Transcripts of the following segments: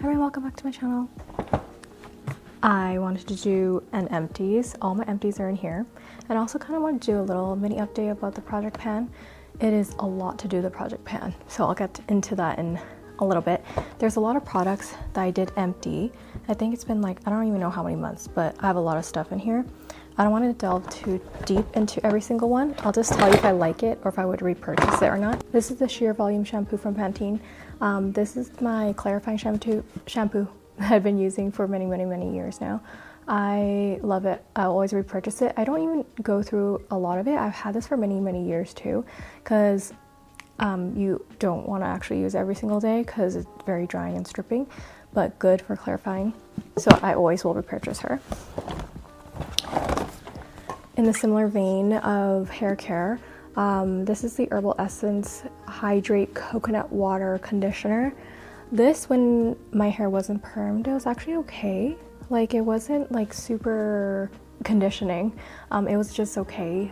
everyone, welcome back to my channel. I wanted to do an empties. All my empties are in here. And I also kind of want to do a little mini update about the project pan. It is a lot to do the project pan, so I'll get into that in a little bit. There's a lot of products that I did empty. I think it's been like, I don't even know how many months, but I have a lot of stuff in here. I don't want to delve too deep into every single one. I'll just tell you if I like it or if I would repurchase it or not. This is the Sheer Volume shampoo from Pantene. This is my clarifying shampoo that I've been using for many years now. I love it. I always repurchase it. I don't even go through a lot of it. I've had this for many years too, because you don't want to actually use every single day because it's very drying and stripping, but good for clarifying. So I always will repurchase her. In the similar vein of hair care, this is the Herbal Essence Hydrate Coconut Water Conditioner. This, when my hair wasn't permed, it was actually okay. Like, it wasn't like super conditioning. It was just okay.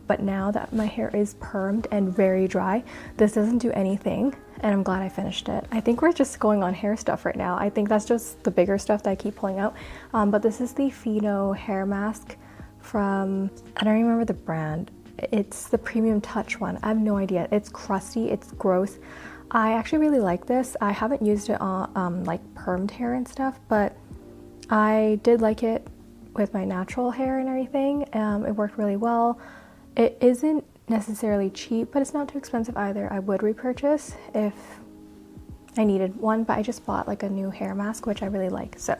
But now that my hair is permed and very dry, this doesn't do anything, and I'm glad I finished it. I think we're just going on hair stuff right now. I think that's just the bigger stuff that I keep pulling out. But this is the Pheno hair mask from, I don't remember the brand. It's the Premium Touch one. I have no idea. It's crusty, it's gross. I actually really like this. I haven't used it on like permed hair and stuff, but I did like it with my natural hair and everything. It worked really well. It isn't necessarily cheap, but it's not too expensive either. I would repurchase if I needed one, but I just bought like a new hair mask, which I really like. So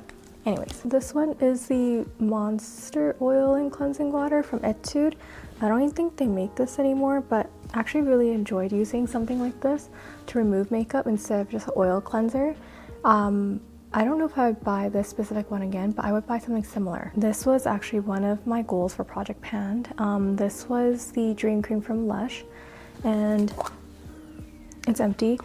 anyways, this one is the Monster Oil and Cleansing Water from Etude. I don't even think they make this anymore, but I actually really enjoyed using something like this to remove makeup instead of just an oil cleanser. I don't know if I would buy this specific one again, but I would buy something similar. This was actually one of my goals for Project Pan. This was the Dream Cream from Lush, and it's empty.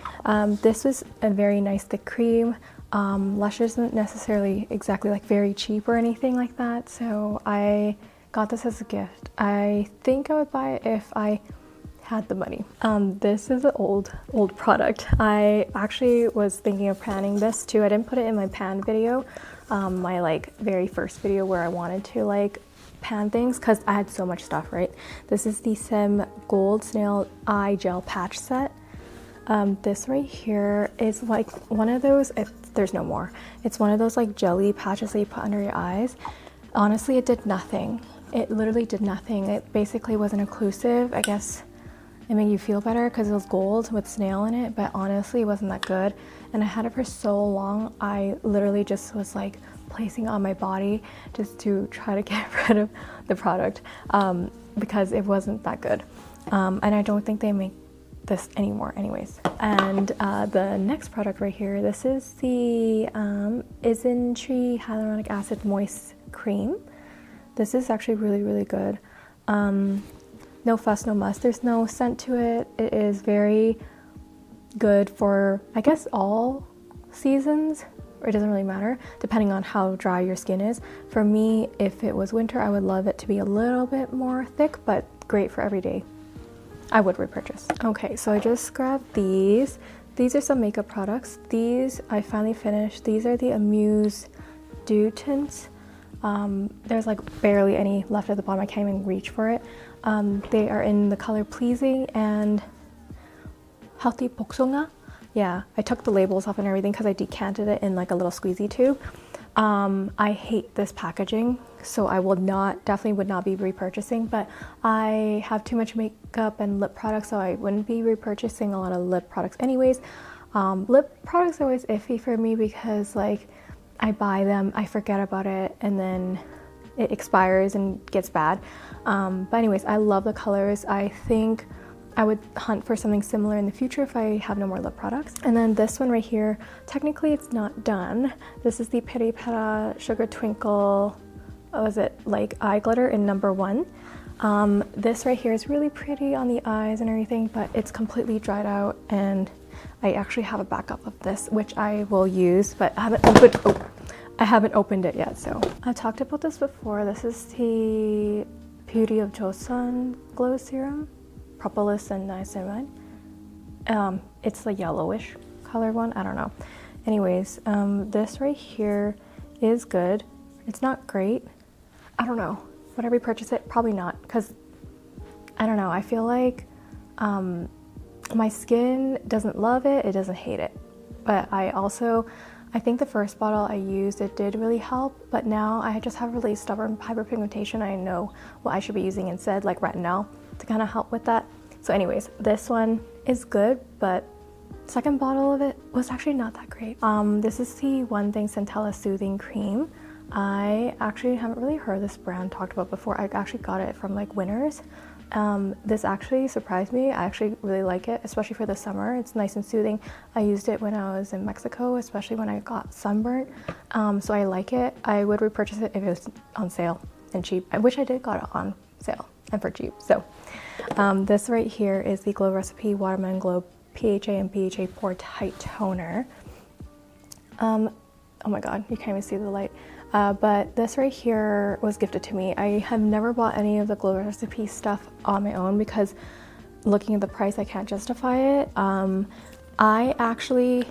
This was a very nice thick cream. Lush isn't necessarily exactly like very cheap or anything like that, so I got this as a gift. I think I would buy it if I had the money. This is an old product. I actually was thinking of panning this too. I didn't put it in my pan video, my like very first video where I wanted to like pan things, because I had so much stuff, right? This is the Sim Gold Snail Eye Gel Patch Set. This right here is like one of those, if there's no more, it's one of those like jelly patches that you put under your eyes. Honestly, it did nothing. It literally did nothing. It basically wasn't occlusive. I guess it made you feel better because it was gold with snail in it, but honestly it wasn't that good. And I had it for so long, I literally just was like placing it on my body just to try to get rid of the product, because it wasn't that good. And I don't think they make this anymore anyways. And the next product right here, this is the Isntree Hyaluronic Acid Moist Cream. This is actually really good. No fuss, no muss. There's no scent to it. It is very good for, I guess, all seasons, or it doesn't really matter, depending on how dry your skin is. For me, if it was winter, I would love it to be a little bit more thick, but great for every day. I would repurchase. Okay, so I just grabbed these. These are some makeup products. These I finally finished. These are the Amuse Dew Tints. There's like barely any left at the bottom. I can't even reach for it. They are in the color Pleasing and Healthy Boksonga. Yeah, I took the labels off and everything because I decanted it in like a little squeezy tube. I hate this packaging, so I will not, definitely would not be repurchasing, but I have too much makeup and lip products, so I wouldn't be repurchasing a lot of lip products anyways. Lip products are always iffy for me because like I buy them, I forget about it, and then it expires and gets bad. But anyways, I love the colors. I think I would hunt for something similar in the future if I have no more lip products. And then this one right here, technically it's not done. This is the Peri Pera Sugar Twinkle, what was it, like eye glitter in #1. This right here is really pretty on the eyes and everything, but it's completely dried out, and I actually have a backup of this, which I will use, but I haven't opened it yet. So I've talked about this before. This is the Beauty of Joseon Glow Serum, Propolis and Niacinamide. It's the yellowish color one, I don't know. Anyways, this right here is good. It's not great. I don't know. Would I repurchase it? Probably not, because I don't know. I feel like my skin doesn't love it. It doesn't hate it. But I think the first bottle I used, it did really help. But now I just have really stubborn hyperpigmentation. I know what I should be using instead, like retinol, to kind of help with that. So anyways, this one is good, but second bottle of it was actually not that great. This is the One Thing Centella Soothing Cream. I actually haven't really heard this brand talked about before. I actually got it from like Winners. This actually surprised me. I actually really like it, especially for the summer. It's nice and soothing. I used it when I was in Mexico, especially when I got sunburnt. So I like it. I would repurchase it if it was on sale and cheap, which I did got it on sale and for cheap. So this right here is the Glow Recipe Watermelon Glow PHA and PHA Pore Tight Toner. Oh my god, you can't even see the light. But this right here was gifted to me. I have never bought any of the Glow Recipe stuff on my own because looking at the price, I can't justify it. I actually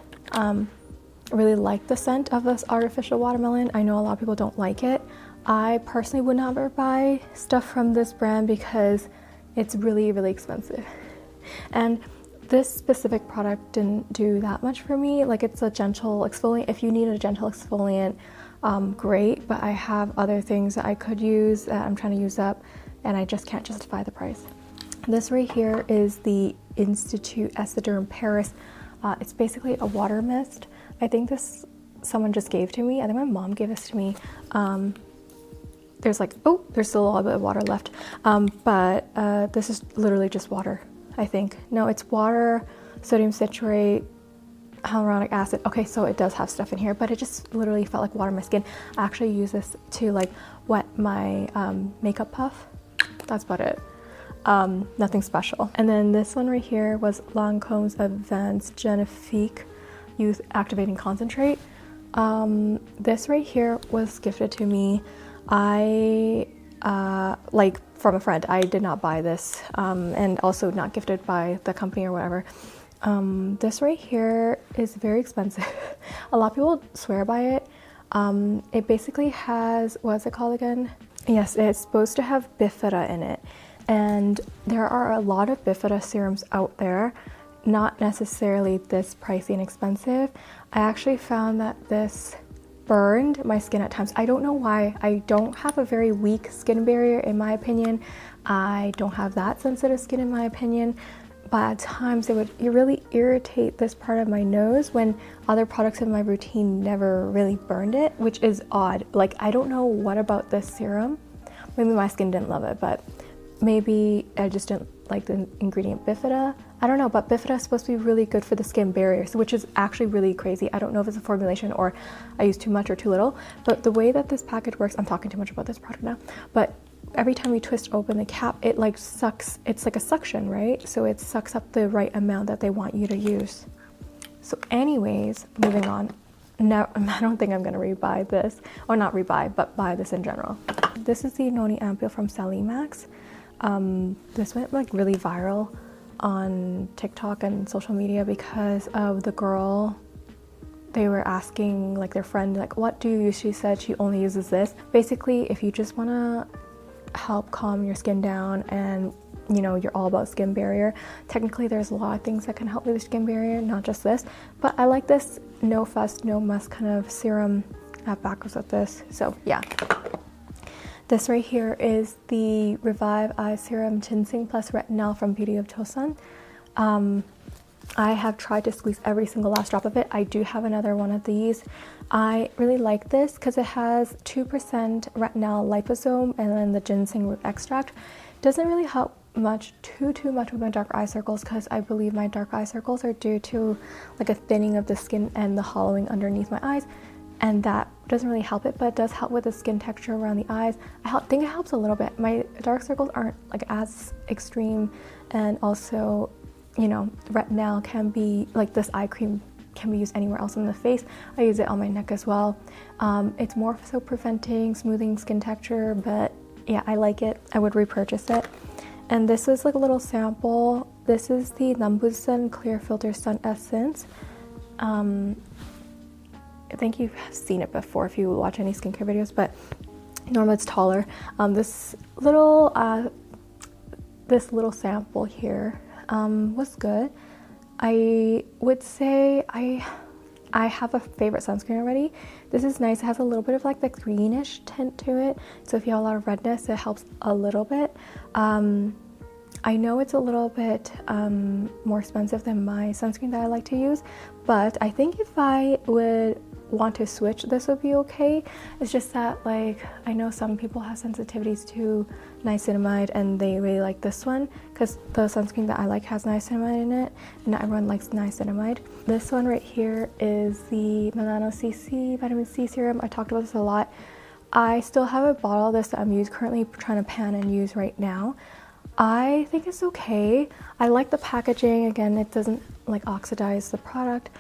really like the scent of this artificial watermelon. I know a lot of people don't like it. I personally would never buy stuff from this brand because it's really, really expensive. And this specific product didn't do that much for me. Like, it's a gentle exfoliant. If you need a gentle exfoliant, great, but I have other things that I could use that I'm trying to use up, and I just can't justify the price. This right here is the Institute Essiderm Paris. It's basically a water mist. I think this someone just gave to me. I think my mom gave this to me. There's still a little bit of water left, but this is literally just water. I think. No, it's water, sodium citrate, hyaluronic acid. Okay, so it does have stuff in here, but it just literally felt like water on my skin. I actually use this to like wet my makeup puff. That's about it. Nothing special. And then this one right here was Lancome's Advanced Genifique Youth Activating Concentrate. This right here was gifted to me. I like from a friend. I did not buy this, and also not gifted by the company or whatever. This right here is very expensive. A lot of people swear by it. It basically has, what's it called again? Yes, it's supposed to have bifida in it. And there are a lot of bifida serums out there, not necessarily this pricey and expensive. I actually found that this burned my skin at times. I don't know why. I don't have a very weak skin barrier in my opinion. I don't have that sensitive skin in my opinion, but at times it would really irritate this part of my nose when other products in my routine never really burned it, which is odd. Like, I don't know what about this serum. Maybe my skin didn't love it, but maybe I just didn't like the ingredient bifida. I don't know, but bifida is supposed to be really good for the skin barrier, which is actually really crazy. I don't know if it's a formulation or I use too much or too little, but the way that this package works, I'm talking too much about this product now, but every time you twist open the cap, it like sucks. It's like a suction, right? So it sucks up the right amount that they want you to use. So anyways, moving on. Now, I don't think I'm gonna rebuy this, or not rebuy, but buy this in general. This is the Noni Ampule from Salimax. This went like really viral on TikTok and social media because of the girl. They were asking like their friend, like, what do you use? She said she only uses this. Basically, if you just wanna help calm your skin down and you know you're all about skin barrier, technically there's a lot of things that can help with the skin barrier, not just this, but I like this no fuss no muss kind of serum that backwards with this. So yeah, this right here is the Revive Eye Serum Ginseng Plus Retinol from Beauty of Tosan. I have tried to squeeze every single last drop of it. I do have another one of these. I really like this because it has 2% retinol liposome and then the ginseng root extract. Doesn't really help too much with my dark eye circles because I believe my dark eye circles are due to like a thinning of the skin and the hollowing underneath my eyes, and that doesn't really help it, but it does help with the skin texture around the eyes. I think it helps a little bit. My dark circles aren't like as extreme, and also, you know, retinol can be like this eye cream can be used anywhere else in the face. I use it on my neck as well. It's more so preventing smoothing skin texture, but yeah, I like it. I would repurchase it. And this is like a little sample. This is the Nambusan Clear Filter Sun Essence. think you've seen it before if you watch any skincare videos, but normally it's taller. This little sample here was good. I would say I have a favorite sunscreen already. This is nice. It has a little bit of like the greenish tint to it. So if you have a lot of redness, it helps a little bit. I know it's a little bit more expensive than my sunscreen that I like to use, but I think if I would want to switch, this would be okay. It's just that, like, I know some people have sensitivities to niacinamide and they really like this one because the sunscreen that I like has niacinamide in it, and not everyone likes niacinamide. This one right here is the Milano CC Vitamin C Serum. I talked about this a lot. I still have a bottle of this that I'm currently trying to pan and use right now. I think it's okay. I like the packaging. Again, it doesn't like oxidize the product.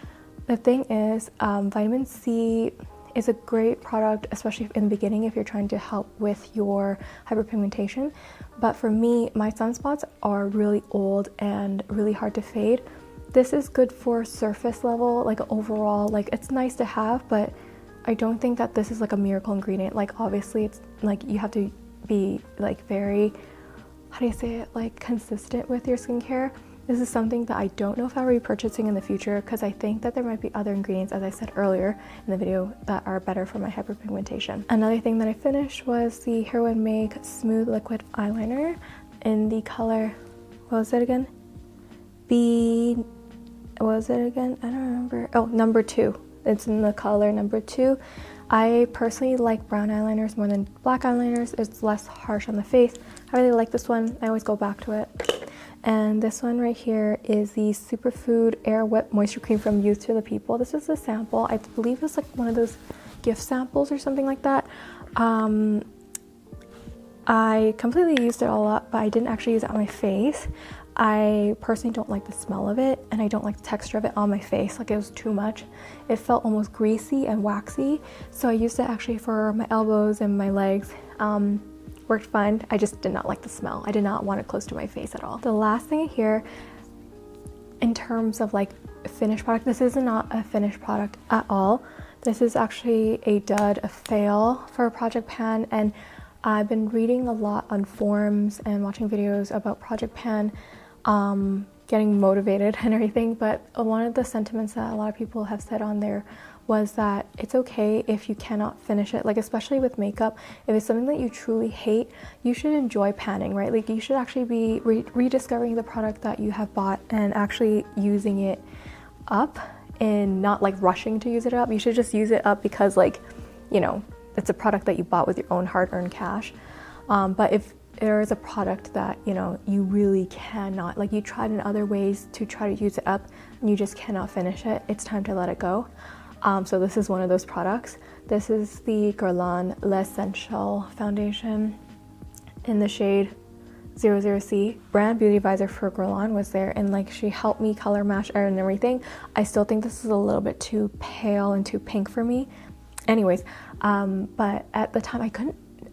The thing is, vitamin C is a great product, especially in the beginning if you're trying to help with your hyperpigmentation. But for me, my sunspots are really old and really hard to fade. This is good for surface level, like overall, like it's nice to have, but I don't think that this is like a miracle ingredient. Like obviously it's like you have to be like very, how do you say it, like consistent with your skincare. This is something that I don't know if I'll be purchasing in the future because I think that there might be other ingredients, as I said earlier in the video, that are better for my hyperpigmentation. Another thing that I finished was the Heroin Make Smooth Liquid Eyeliner in the color, what was it again? What was it again? I don't remember. Oh, number 2. It's in the color number 2. I personally like brown eyeliners more than black eyeliners. It's less harsh on the face. I really like this one. I always go back to it. And this one right here is the Superfood Air Whip Moisture Cream from Youth to the People. This is a sample. I believe it's like one of those gift samples or something like that. I completely used it all up, but I didn't actually use it on my face. I personally don't like the smell of it, and I don't like the texture of it on my face. Like, it was too much. It felt almost greasy and waxy. So I used it actually for my elbows and my legs. Worked fine. I just did not like the smell. I did not want it close to my face at all. The last thing here, in terms of like finished product, this is not a finished product at all. This is actually a dud, a fail for a Project Pan, and I've been reading a lot on forums and watching videos about Project Pan, getting motivated and everything, but one of the sentiments that a lot of people have said on there was that it's okay if you cannot finish it, like especially with makeup. If it's something that you truly hate, you should enjoy panning, right? Like you should actually be rediscovering the product that you have bought and actually using it up and not like rushing to use it up. You should just use it up because, like, you know, it's a product that you bought with your own hard-earned cash. But if there is a product that, you know, you really cannot, like you tried in other ways to try to use it up and you just cannot finish it, it's time to let it go. So this is one of those products. This is the Guerlain L'Essential Foundation in the shade 00C. Brand beauty advisor for Guerlain was there, and like she helped me color match and everything. I still think this is a little bit too pale and too pink for me. Anyways, but at the time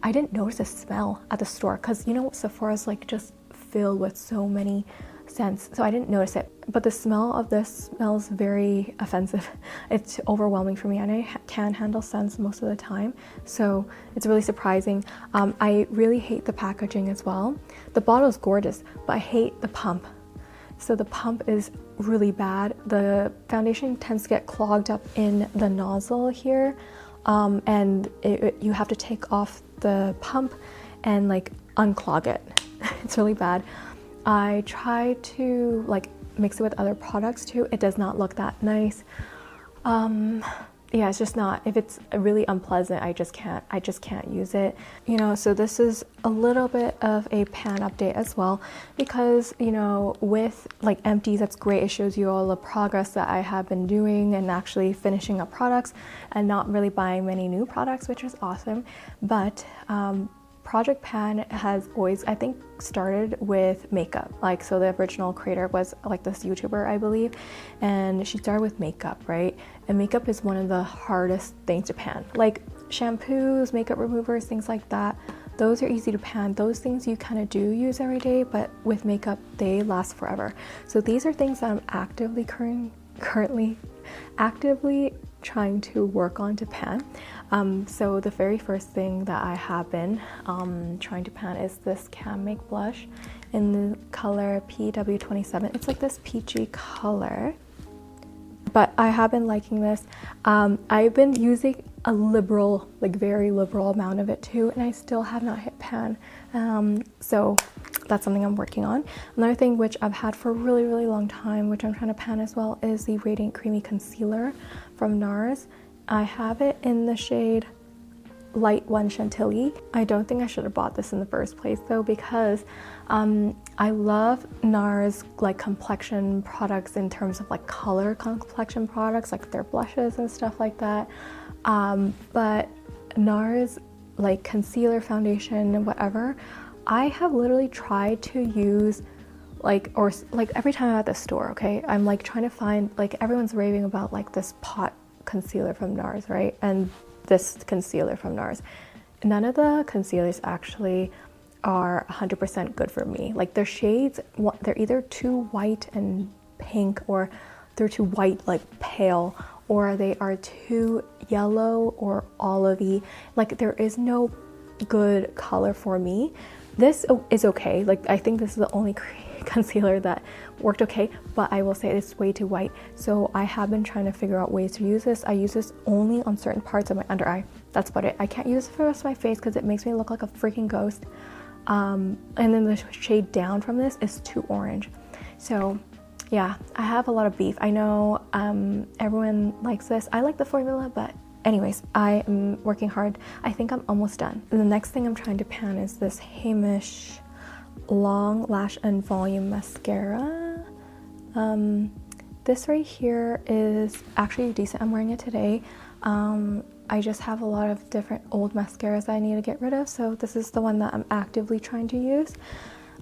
I didn't notice a smell at the store because, you know, Sephora's like just filled with so many scents, so I didn't notice it. But the smell of this smells very offensive. It's overwhelming for me, and I can handle scents most of the time, so it's really surprising. I really hate the packaging as well. The bottle is gorgeous, but I hate the pump. So the pump is really bad. The foundation tends to get clogged up in the nozzle here, and you have to take off the pump and like unclog it. It's really bad. I try to like mix it with other products too. It does not look that nice. Yeah, it's just not, if it's really unpleasant, I just can't use it. You know, so this is a little bit of a pan update as well, because, you know, with like Empties, that's great. It shows you all the progress that I have been doing and actually finishing up products and not really buying many new products, which is awesome. But Project Pan has always, I think, started with makeup. Like, so the original creator was like this YouTuber, I believe, and she started with makeup, right? And makeup is one of the hardest things to pan. Like shampoos, makeup removers, things like that, those are easy to pan. Those things you kind of do use every day, but with makeup, they last forever. So these are things that I'm actively trying to work on to pan. So the very first thing that I have been trying to pan is this Cam Make blush in the color PW27. It's like this peachy color, but I have been liking this. I've been using a liberal, like very liberal amount of it too, and I still have not hit pan. So that's something I'm working on. Another thing which I've had for a really, really long time, which I'm trying to pan as well, is the Radiant Creamy Concealer from NARS. I have it in the shade Light 1 Chantilly. I don't think I should have bought this in the first place though, because I love NARS like complexion products in terms of like color complexion products, like their blushes and stuff like that. But NARS like concealer, foundation, whatever, I have literally tried to use like every time I'm at the store, okay, I'm like trying to find, like everyone's raving about like this pot concealer from NARS, right? And this concealer from NARS. None of the concealers actually are 100% good for me. Like their shades, they're either too white and pink, or they're too white like pale, or they are too yellow or olivey. Like there is no good color for me. This is okay. Like I think this is the only concealer that worked okay, but I will say it's way too white. So I have been trying to figure out ways to use this. I use this only on certain parts of my under eye. That's about it. I can't use it for the rest of my face because it makes me look like a freaking ghost. And then the shade down from this is too orange. So yeah, I have a lot of beef. I know everyone likes this. I like the formula, but anyways, I am working hard. I think I'm almost done. And the next thing I'm trying to pan is this Hamish Long Lash and Volume Mascara. This right here is actually decent. I'm wearing it today. I just have a lot of different old mascaras that I need to get rid of, so this is the one that I'm actively trying to use.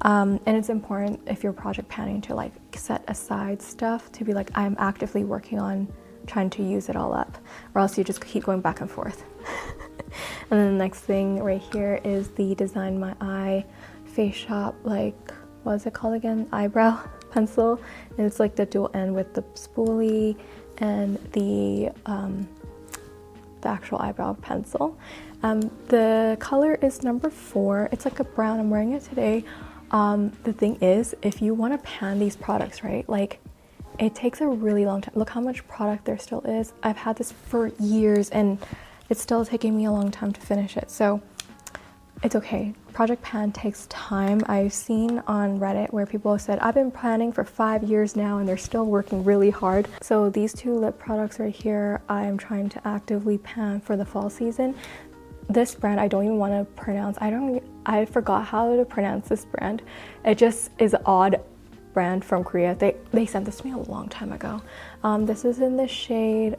And it's important if you're project panning to like set aside stuff to be like, I'm actively working on trying to use it all up, or else you just keep going back and forth. And then the next thing right here is the Design My Eye Face Shop, like, what is it called again? Eyebrow pencil. And it's like the dual end with the spoolie and the actual eyebrow pencil. The color is number 4. It's like a brown. I'm wearing it today. The thing is, if you want to pan these products, right, like it takes a really long time. Look how much product there still is. I've had this for years and it's still taking me a long time to finish it. So it's okay. Project pan takes time. I've seen on Reddit where people have said, I've been planning for 5 years now and they're still working really hard. So these 2 lip products right here, I'm trying to actively pan for the fall season. This brand, I don't even want to pronounce. I forgot how to pronounce this brand. It just is an odd brand from Korea. They sent this to me a long time ago. This is in the shade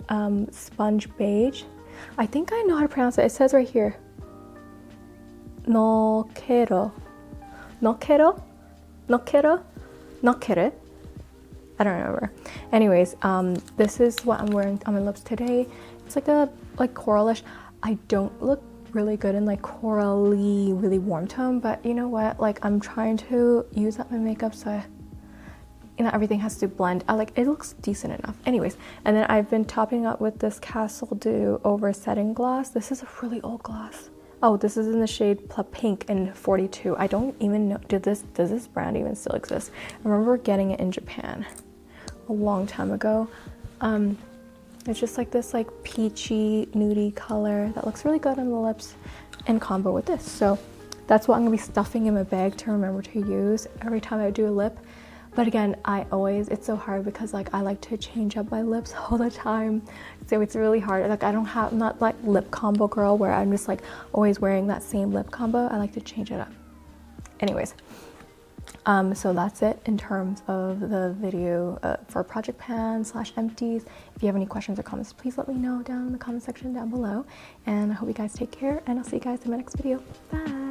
Sponge Beige. I think I know how to pronounce it. It says right here, no quiero. I don't remember. Anyways, this is what I'm wearing on my lips today. It's like a coralish. I don't look really good in like corally, really warm tone, but you know what? Like I'm trying to use up my makeup, so everything has to blend. It looks decent enough. Anyways, and then I've been topping up with this Castle Dew Over Setting Gloss. This is a really old gloss. Oh, this is in the shade Pink in 42. I don't even know, does this brand even still exist? I remember getting it in Japan a long time ago. It's just like this like peachy, nudie color that looks really good on the lips in combo with this. So that's what I'm gonna be stuffing in my bag to remember to use every time I do a lip. But again, it's so hard because like I like to change up my lips all the time. So it's really hard. Like I'm not like lip combo girl where I'm just like always wearing that same lip combo. I like to change it up. Anyways, so that's it in terms of the video for Project Pan / Empties. If you have any questions or comments, please let me know down in the comment section down below. And I hope you guys take care, and I'll see you guys in my next video. Bye.